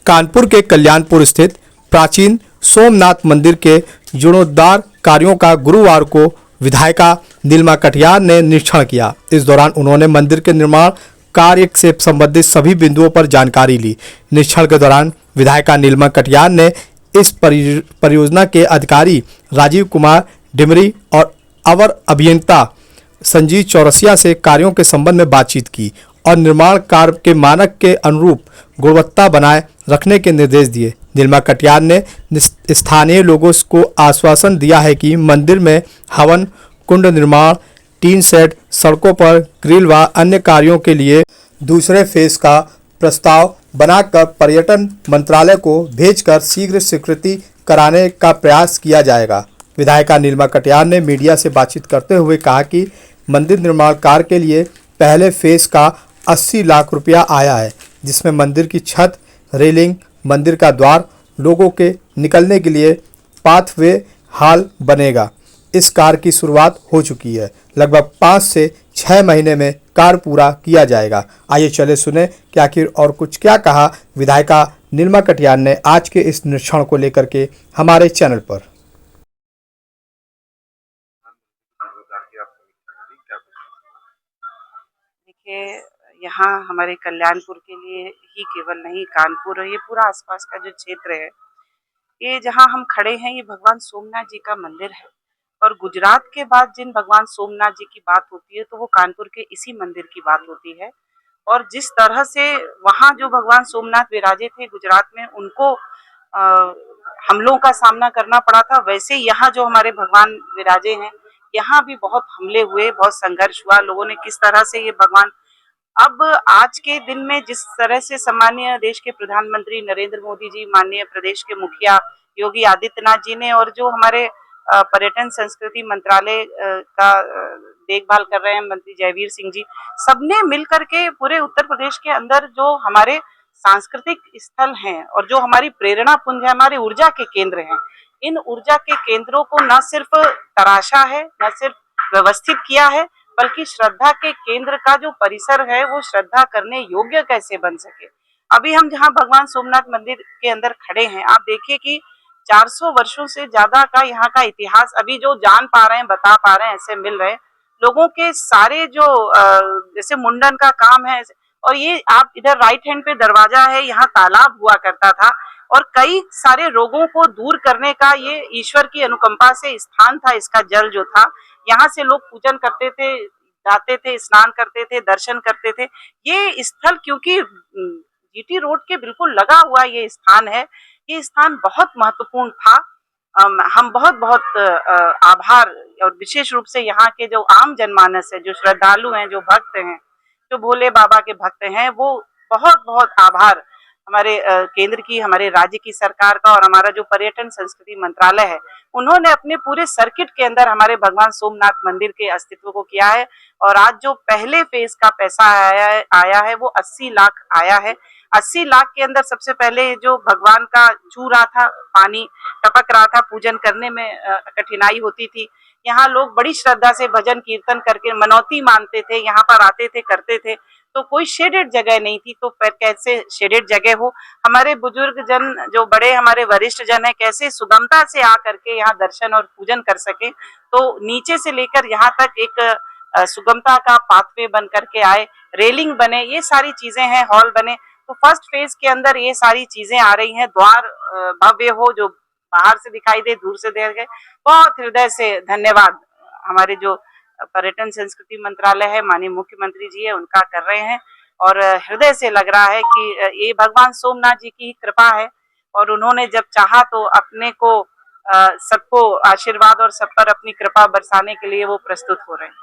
कानपुर के कल्याणपुर स्थित प्राचीन सोमनाथ मंदिर के जीर्णोद्धार कार्यों का गुरुवार को विधायिका नीलिमा कटियार ने निरीक्षण किया। इस दौरान उन्होंने मंदिर के निर्माण कार्य से संबंधित सभी बिंदुओं पर जानकारी ली। निरीक्षण के दौरान विधायिका नीलिमा कटियार ने इस परियोजना के अधिकारी राजीव कुमार डिमरी और अवर अभियंता संजीव चौरसिया से कार्यों के संबंध में बातचीत की और निर्माण कार्य के मानक के अनुरूप गुणवत्ता बनाए रखने के निर्देश दिए। नीलिमा कटियार ने स्थानीय लोगों को आश्वासन दिया है कि मंदिर में हवन कुंड निर्माण, टीन शेड, सड़कों पर ग्रिल व अन्य कार्यों के लिए दूसरे फेज का प्रस्ताव बनाकर पर्यटन मंत्रालय को भेजकर शीघ्र स्वीकृति कराने का प्रयास किया जाएगा। विधायिका नीलिमा कटियार ने मीडिया से बातचीत करते हुए कहा कि मंदिर निर्माण कार्य के लिए पहले फेज का 80 लाख रुपया आया है, जिसमें मंदिर की छत, रेलिंग, मंदिर का द्वार, लोगों के निकलने के लिए पाथवे हाल बनेगा। इस कार्य की शुरुआत हो चुकी है। लगभग 5 से 6 महीने में कार्य पूरा किया जाएगा। आइए चले सुने कि आखिर और कुछ क्या कहा विधायिका नीलिमा कटियार ने आज के इस निरीक्षण को लेकर के हमारे चैनल पर। देखिए, यहाँ हमारे कल्याणपुर के लिए ही केवल नहीं, कानपुर और ये पूरा आसपास का जो क्षेत्र है, ये जहाँ हम खड़े हैं, ये भगवान सोमनाथ जी का मंदिर है। और गुजरात के बाद जिन भगवान सोमनाथ जी की बात होती है तो वो कानपुर के इसी मंदिर की बात होती है। और जिस तरह से वहाँ जो भगवान सोमनाथ विराजे थे गुजरात में, उनको हमलों का सामना करना पड़ा था, वैसे यहाँ जो हमारे भगवान विराजे हैं, यहाँ भी बहुत हमले हुए, बहुत संघर्ष हुआ। लोगों ने किस तरह से ये भगवान, अब आज के दिन में जिस तरह से सम्मानीय देश के प्रधानमंत्री नरेंद्र मोदी जी, माननीय प्रदेश के मुखिया योगी आदित्यनाथ जी ने, और जो हमारे पर्यटन संस्कृति मंत्रालय का देखभाल कर रहे हैं मंत्री जयवीर सिंह जी, सबने मिलकर के पूरे उत्तर प्रदेश के अंदर जो हमारे सांस्कृतिक स्थल हैं और जो हमारी प्रेरणा पुंज है, हमारे ऊर्जा के केंद्र हैं, इन ऊर्जा के केंद्रों को न सिर्फ तराशा है, न सिर्फ व्यवस्थित किया है, बल्कि श्रद्धा के केंद्र का जो परिसर है वो श्रद्धा करने योग्य कैसे बन सके। अभी हम जहाँ भगवान सोमनाथ मंदिर के अंदर खड़े हैं, आप देखिए कि 400 वर्षों से ज्यादा का यहाँ का इतिहास अभी जो जान पा रहे हैं, बता पा रहे हैं, ऐसे मिल रहे हैं लोगों के सारे जो जैसे मुंडन का काम है। और ये आप इधर राइट हैंड पे दरवाजा है, यहाँ तालाब हुआ करता था और कई सारे रोगों को दूर करने का ये ईश्वर की अनुकंपा से स्थान था। इसका जल जो था, यहाँ से लोग पूजन करते थे, जाते थे, स्नान करते थे, दर्शन करते थे। ये स्थल क्योंकि जीटी रोड के बिल्कुल लगा हुआ ये स्थान है, ये स्थान बहुत महत्वपूर्ण था। हम बहुत बहुत आभार, और विशेष रूप से यहाँ के जो आम जनमानस है, जो श्रद्धालु हैं, जो भक्त हैं, जो भोले बाबा के भक्त हैं, वो बहुत बहुत आभार हमारे केंद्र की, हमारे राज्य की सरकार का, और हमारा जो पर्यटन संस्कृति मंत्रालय है, उन्होंने अपने पूरे सर्किट के अंदर हमारे भगवान सोमनाथ मंदिर के अस्तित्व को किया है। और आज जो पहले फेज का पैसा आया है वो 80 लाख आया है। 80 लाख के अंदर सबसे पहले जो भगवान का चू रहा था, पानी टपक रहा था, पूजन करने में कठिनाई होती थी। यहाँ लोग बड़ी श्रद्धा से भजन कीर्तन करके मनौती मानते थे, यहाँ पर आते थे, करते थे। तो कोई शेडेड जगह नहीं थी, तो फिर कैसे शेडेड जगह हो, हमारे बुजुर्ग जन, जो बड़े हमारे वरिष्ठ जन है, कैसे सुगमता से आ करके यहाँ दर्शन और पूजन कर सके। तो नीचे से लेकर यहाँ तक एक सुगमता का पाथवे बन करके आए, रेलिंग बने, ये सारी चीजें हैं, हॉल बने। तो फर्स्ट फेज के अंदर ये सारी चीजें आ रही हैं। द्वार भव्य हो, जो बाहर से दिखाई दे, दूर से देख गए। बहुत हृदय से धन्यवाद हमारे जो पर्यटन संस्कृति मंत्रालय है, माननीय मुख्यमंत्री जी है, उनका कर रहे हैं। और हृदय से लग रहा है कि ये भगवान सोमनाथ जी की कृपा है, और उन्होंने जब चाहा तो अपने को सबको आशीर्वाद और सब पर अपनी कृपा बरसाने के लिए वो प्रस्तुत हो रहे हैं।